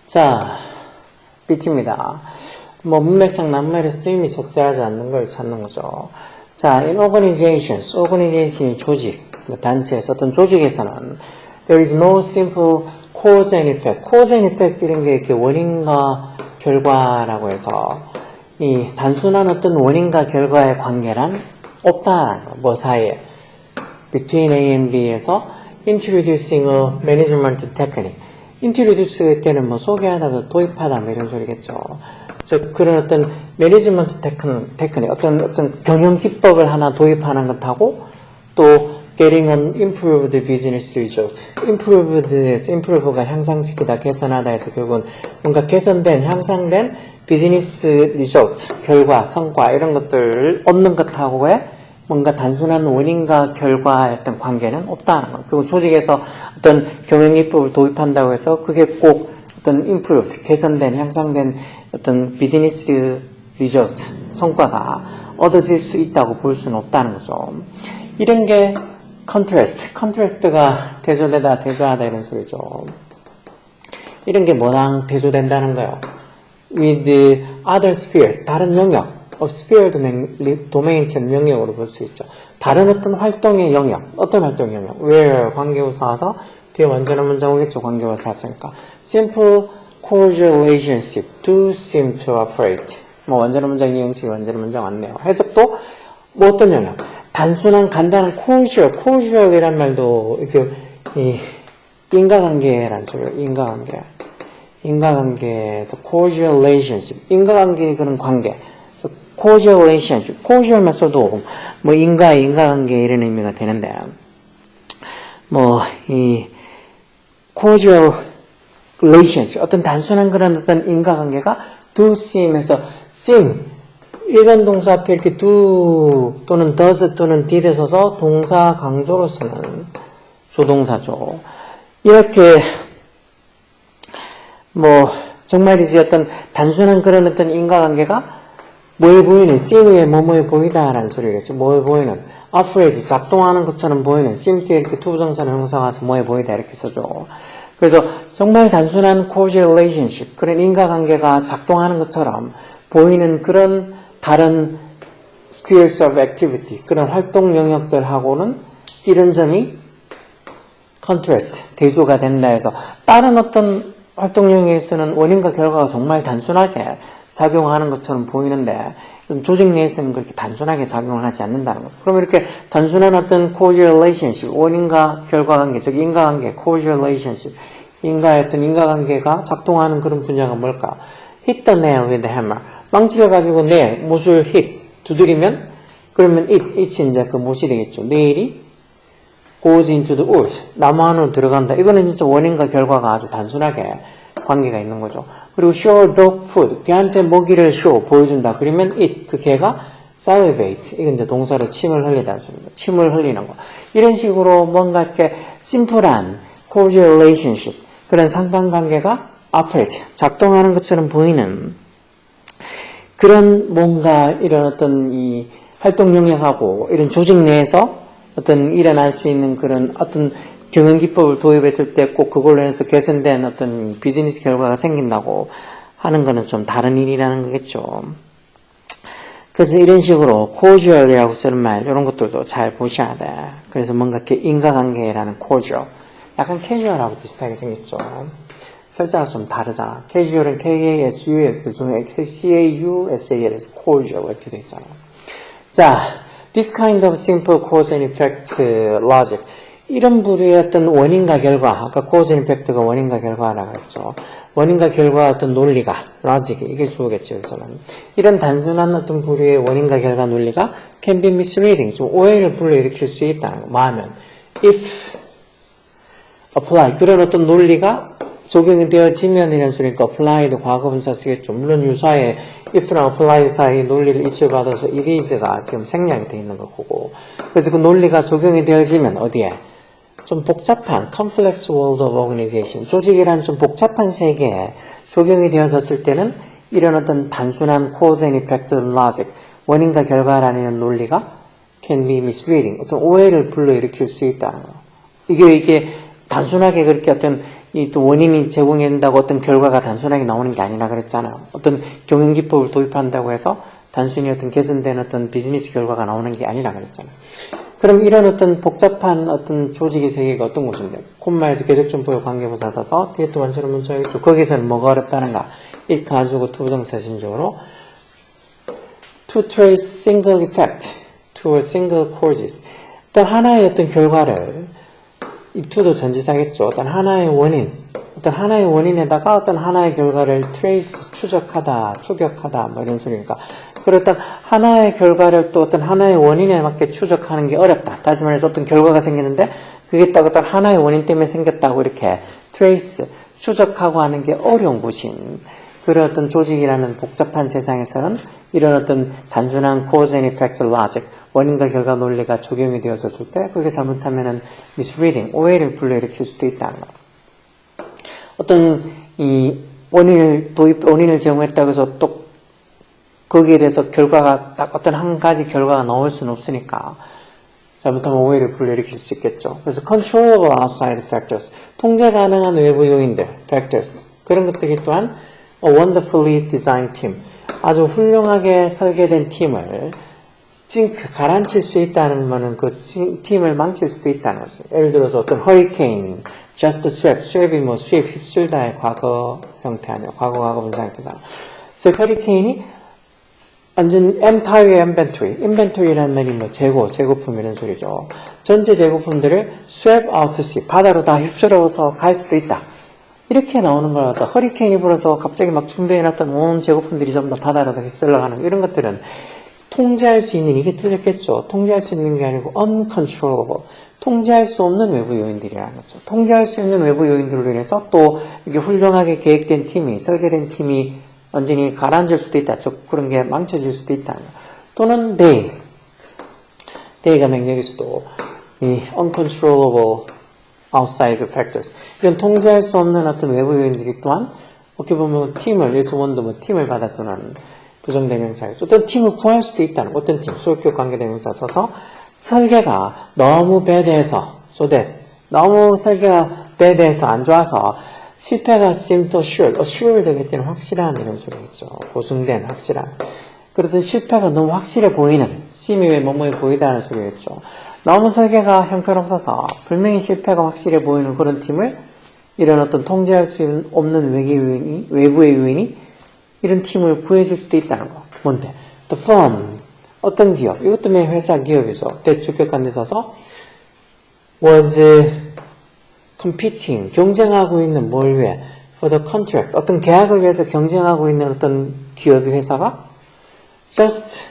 자, B입니다. 문맥상 낱말의 쓰임이 적절하지 않는 걸 찾는 거죠. 자, in organizations, organization이 조직, 단체에서 어떤 조직에서는 there is no simple cause and effect. cause and effect 이런 게 이렇게 원인과 결과라고 해서 이 단순한 어떤 원인과 결과의 관계란 없다라는 거. 뭐 사이에 between A and B에서 introducing a management technique. introduce 때는 뭐 소개하다, 도입하다 뭐 이런 소리겠죠. 즉 그런 어떤 매니지먼트 테크닉, 어떤 경영 기법을 하나 도입하는 것하고 또 getting an improved business result. improve가 향상시키다, 개선하다 해서 결국은 뭔가 개선된, 향상된 비즈니스 result, 결과, 성과 이런 것들을 얻는 것하고의 뭔가 단순한 원인과 결과의 어떤 관계는 없다는 거. 그리고 조직에서 어떤 경영기법을 도입한다고 해서 그게 꼭 어떤 improved, 개선된, 향상된 어떤 비즈니스 리조트, 성과가 얻어질 수 있다고 볼 수는 없다는 거죠. 이런 게 contrast가 대조되다, 대조하다 이런 소리죠. 이런 게 뭐랑 대조된다는 거예요. with other spheres, 다른 영역, sphere 도메인처럼 영역으로 볼 수 있죠. 다른 어떤 활동의 영역, 어떤 활동의 영역, where 관계부사 와서 뒤에 완전한 문장 오겠죠. 관계부사 왔으니까. simple cordial relationship do seem to operate. 뭐 완전한 문장 이 형식이 완전한 문장 왔네요. 해석도 뭐 어떤 영역, 단순한 간단한 cordial이란 말도 이렇게 이 인과관계란 소리예요. 인과관계에서 cordial relationship, 인과관계의 그런 관계. cordial relationship, cordial만 써도 뭐 인과관계 이런 의미가 되는데 뭐 이 cordial relationship, 어떤 단순한 그런 어떤 인과관계가 do seem에서 seem 일반 동사 앞에 이렇게 do 또는 does 또는 did에 서서 동사 강조로 쓰는 조동사죠. 이렇게 뭐 정말이지 어떤 단순한 그런 어떤 인과관계가 뭐에 보이는, seem에 뭐뭐에 보이다라는 소리겠죠. 뭐에 보이는, afraid, 작동하는 것처럼 보이는, seem 때 이렇게 투부정사나 형용사가 와서 뭐에 보이다 이렇게 써줘. 그래서 정말 단순한 cordial relationship, 그런 인과관계가 작동하는 것처럼 보이는 그런 다른 spheres of activity, 그런 활동 영역들하고는 이런 점이 contrast, 대조가 된다 해서 다른 어떤 활동 영역에서는 원인과 결과가 정말 단순하게 작용하는 것처럼 보이는데 조직 내에서는 그렇게 단순하게 작용을 하지 않는다는 거죠. 그럼 이렇게 단순한 어떤 causal relationship, 원인과 결과관계, 즉 인과관계, causal relationship, 인과의 어떤 인과관계가 작동하는 그런 분야가 뭘까? hit the nail with the hammer. 망치를 가지고 못을 hit, 두드리면 그러면 it이 이제 그 못이 되겠죠. 네일이 goes into the wood, 나무 안으로 들어간다. 이거는 진짜 원인과 결과가 아주 단순하게 관계가 있는 거죠. 그리고 show dog food, 개한테 먹이를 show, 보여준다. 그러면 it, 그 개가 salivate, 이건 이제 동사로 침을 흘리다는 소리입니다. 침을 흘리는 거. 이런 식으로 뭔가 이렇게 심플한 causal relationship, 그런 상관관계가 operate, 작동하는 것처럼 보이는 그런 뭔가 이런 어떤 이 활동 영역하고 이런 조직 내에서 어떤 일어날 수 있는 그런 어떤 경영기법을 도입했을 때 꼭 그걸로 인해서 개선된 어떤 비즈니스 결과가 생긴다고 하는 거는 좀 다른 일이라는 거겠죠. 그래서 이런 식으로 causally 쓰는 말 이런 것들도 잘 보셔야 돼. 그래서 뭔가 이렇게 인과관계라는 causal, 약간 casual하고 비슷하게 생겼죠. 설자가 좀 다르잖아. casual은 K-A-S-U-L, 그 중에 C-A-U-S-A-L에서 causal 이렇게 돼 있잖아. 자, this kind of simple cause and effect logic. 이런 부류의 어떤 원인과 결과, 아까 cause and effect가 원인과 결과라고 했죠. 원인과 결과 어떤 논리가, logic, 이게 주어겠죠, 여기서는. 이런 단순한 어떤 부류의 원인과 결과 논리가 can be misleading, 좀 오해를 불러일으킬 수 있다는 거. 뭐하면, if apply, 그런 어떤 논리가 적용이 되어지면 이런 소리니까 applied 과거분사 쓰겠죠. 물론 유사의 if랑 apply 사이 논리를 이치받아서 it is가 지금 생략이 되어 있는 거고. 그래서 그 논리가 적용이 되어지면 어디에? 좀 복잡한 complex world of organization, 조직이라는 좀 복잡한 세계에 적용이 되어졌을 때는 이런 어떤 단순한 cause and effect logic, 원인과 결과라는 논리가 can be misleading. 어떤 오해를 불러일으킬 수 있다는 거. 이게 단순하게 그렇게 어떤 이 또 원인이 제공된다고 어떤 결과가 단순하게 나오는 게 아니라 그랬잖아요. 어떤 경영기법을 도입한다고 해서 단순히 어떤 개선된 어떤 비즈니스 결과가 나오는 게 아니라 그랬잖아요. 그럼 이런 어떤 복잡한 어떤 조직의 세계가 어떤 곳인데, 콤마에서 계속점포의 관계부사 써서 뒤에 또 원처럼 문자겠죠. 거기서는 뭐가 어렵다는가? 이 가지고 투부정사 신조어로 to trace single effect to a single causes. 어떤 하나의 어떤 결과를, 이 to도 전지사겠죠. 어떤 하나의 원인, 어떤 하나의 원인에다가 어떤 하나의 결과를 trace, 추적하다, 추격하다, 뭐 이런 소리니까. 그렇단 하나의 결과를 또 어떤 하나의 원인에 맞게 추적하는 게 어렵다. 다시 말해서 어떤 결과가 생기는데 그게 딱 어떤 하나의 원인 때문에 생겼다고 이렇게 trace, 추적하고 하는 게 어려운 곳인 그런 어떤 조직이라는 복잡한 세상에서는 이런 어떤 단순한 cause and effect logic, 원인과 결과 논리가 적용이 되었을 때 그게 잘못하면은 misreading, 오해를 불러일으킬 수도 있다는 거. 어떤 이 원인을 제공했다고 해서 또 거기에 대해서 결과가 딱 어떤 한 가지 결과가 나올 수는 없으니까 잘못하면 오해를 불러일으킬 수 있겠죠. 그래서 controllable outside factors, 통제 가능한 외부 요인들, factors, 그런 것들이 또한 a wonderfully designed team, 아주 훌륭하게 설계된 팀을 가라앉힐 수 있다는 거는 그 팀을 망칠 수도 있다는 것이죠. 예를 들어서 어떤 hurricane, just swept, sweep이 뭐 sweep, 휩쓸다의 과거 형태 아니에요. 과거 분사 형태다. 그래서 hurricane이 완전 entire inventory라는 말이 뭐 재고품 이런 소리죠. 전체 재고품들을 sweep out to sea, 바다로 다 휩쓸어서 갈 수도 있다. 이렇게 나오는 거라서 허리케인이 불어서 갑자기 막 준비해놨던 온 재고품들이 전부 다 바다로 다 휩쓸러 가는 이런 것들은 통제할 수 있는, 이게 틀렸겠죠. 통제할 수 있는 게 아니고 uncontrollable, 통제할 수 없는 외부 요인들이라는 거죠. 통제할 수 있는 외부 요인들로 인해서 또 이게 훌륭하게 계획된 팀이, 설계된 팀이 완전히 가라앉을 수도 있다. 즉 그런 게 망쳐질 수도 있다. 또는 day가 명령에서도 이 uncontrollable outside factors, 이런 통제할 수 없는 어떤 외부 요인들이 또한 어떻게 보면 팀을, 예수 원도 뭐 팀을 받아주는 부정대명사겠죠. 어떤 팀을 구할 수도 있다는, 어떤 팀, 수학교 관계대명사 써서 설계가 너무 배대해서, 너무 설계가 배대해서 안 좋아서 실패가 seem to sure, assured 되겠다는 확실한 이런 소리겠죠. 보증된, 확실한. 그러던 실패가 너무 확실해 보이는, seem이 왜 뭐뭐해 보이다는 소리겠죠. 너무 설계가 형편없어서 분명히 실패가 확실해 보이는 그런 팀을 이런 어떤 통제할 수 없는 외부의 요인이 이런 팀을 구해줄 수도 있다는 거. 뭔데? The firm, 어떤 기업, 이것도 맨 회사 기업이죠. 대주격한 데 서서 was competing, 경쟁하고 있는 뭘 위해? For the contract, 어떤 계약을 위해서 경쟁하고 있는 어떤 기업이 회사가 just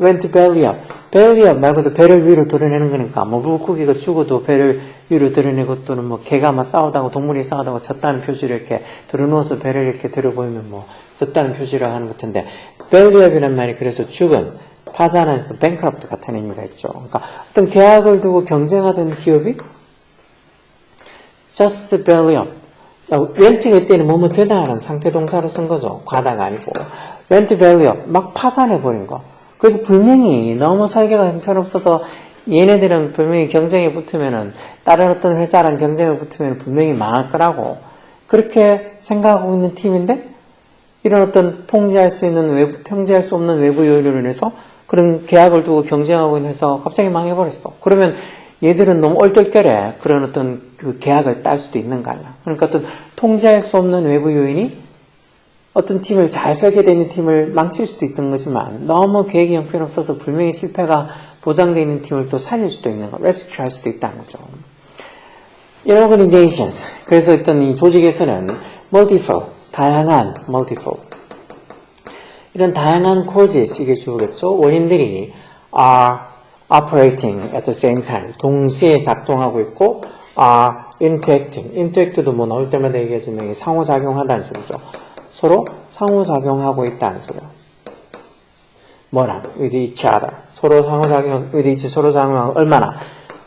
went belly up. belly up 말고도 배를 위로 드러내는 거니까 뭐 물고기가 죽어도 배를 위로 드러내고 또는 뭐 개가 막 싸우다가 동물이 싸우다가 졌다는 표시를 이렇게 들어누워서 배를 이렇게 들어 보이면 뭐 졌다는 표시를 하는 것 같은데 belly up이란 말이 그래서 죽은, 파산해서 bankrupt 같은 의미가 있죠. 그러니까 어떤 계약을 두고 경쟁하던 기업이 just belly up, went가 때는 뭐뭐 되다라는 상태 동사로 쓴 거죠. 과다가 아니고 went belly up, 막 파산해버린 거. 그래서 분명히 너무 설계가 형편없어서 얘네들은 분명히 경쟁에 붙으면은 다른 어떤 회사랑 경쟁에 붙으면 분명히 망할 거라고 그렇게 생각하고 있는 팀인데 이런 어떤 통제할 수 없는 외부 요인으로 인해서 그런 계약을 두고 경쟁하고 있는 회사가 갑자기 망해버렸어. 그러면 얘들은 너무 얼떨결에 그런 어떤 그 계약을 딸 수도 있는 거 아니야. 그러니까 어떤 통제할 수 없는 외부 요인이 어떤 팀을, 잘 설계되어 있는 팀을 망칠 수도 있던 거지만 너무 계획이 형편없어서 분명히 실패가 보장되어 있는 팀을 또 살릴 수도 있는 거, 레스큐 할 수도 있다는 거죠. 이런 organizations, 그래서 어떤 이 조직에서는 multiple, 다양한 multiple, 이런 다양한 causes, 이게 주겠죠. 원인들이 are operating at the same time, 동시에 작동하고 있고 are interact도 뭐 나올 때마다 얘기하지만 상호작용하다는 소리죠. 서로 상호작용하고 있다는 소리야. 뭐랑? with each other. 서로 상호작용, with each, 서로 작용하고, 얼마나?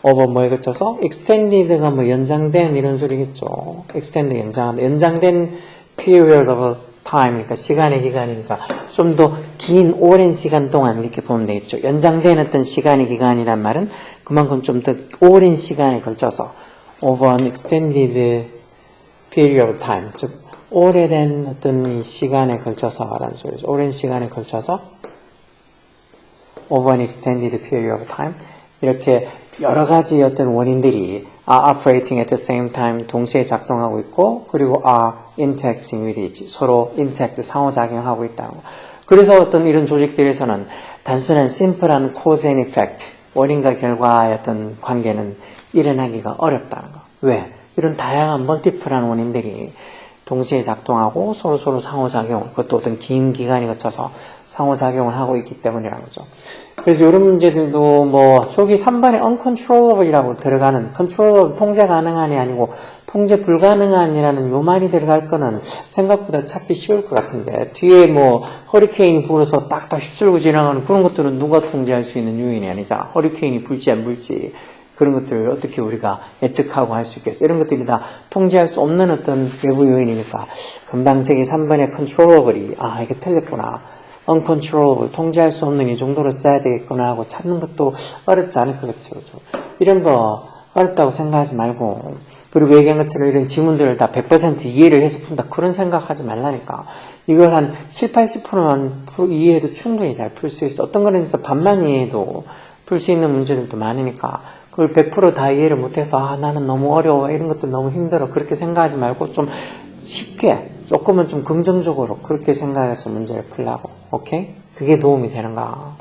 over 뭐에 그쳐서, extended가 뭐 연장된 이런 소리겠죠. extend, 연장된 period of time, 그러니까 시간의 기간이니까 좀 더 긴 오랜 시간 동안 이렇게 보면 되겠죠. 연장된 어떤 시간의 기간이란 말은 그만큼 좀 더 오랜 시간에 걸쳐서 over an extended period of time, 즉 오래된 어떤 이 시간에 걸쳐서 라는 소리죠. 오랜 시간에 걸쳐서 over an extended period of time, 이렇게 여러 가지 어떤 원인들이 are operating at the same time, 동시에 작동하고 있고, 그리고 are interacting with each, 서로 interact, 상호작용하고 있다는 거. 그래서 어떤 이런 조직들에서는 단순한 심플한 cause and effect, 원인과 결과의 어떤 관계는 일어나기가 어렵다는 거. 왜? 이런 다양한 멀티플한 원인들이 동시에 작동하고 서로 상호작용, 그것도 어떤 긴 기간이 거쳐서 상호작용을 하고 있기 때문이라는 거죠. 그래서 이런 문제들도 뭐 저기 3번에 uncontrollable이라고 들어가는 controllable, 통제 가능한이 아니고 통제 불가능한이라는 요 말이 들어갈 거는 생각보다 찾기 쉬울 것 같은데, 뒤에 뭐 허리케인이 불어서 딱딱 휩쓸고 지나가는 그런 것들은 누가 통제할 수 있는 요인이 아니잖아. 허리케인이 불지 안 불지 그런 것들을 어떻게 우리가 예측하고 할 수 있겠어. 이런 것들이 다 통제할 수 없는 어떤 외부 요인이니까 금방 저기 3번의 controllable이 이게 틀렸구나, uncontrollable, 통제할 수 없는 이 정도로 써야 되겠구나 하고 찾는 것도 어렵지 않을 것 같아요. 이런 거 어렵다고 생각하지 말고, 그리고 얘기한 것처럼 이런 지문들을 다 100% 이해를 해서 푼다, 그런 생각하지 말라니까. 이걸 한 7, 80%만 이해해도 충분히 잘 풀 수 있어. 어떤 거는 진짜 반만 이해해도 풀 수 있는 문제들도 많으니까 그걸 100% 다 이해를 못해서 나는 너무 어려워, 이런 것들 너무 힘들어, 그렇게 생각하지 말고 좀 쉽게, 조금은 좀 긍정적으로 그렇게 생각해서 문제를 풀라고. 오케이? 그게 도움이 되는 거야.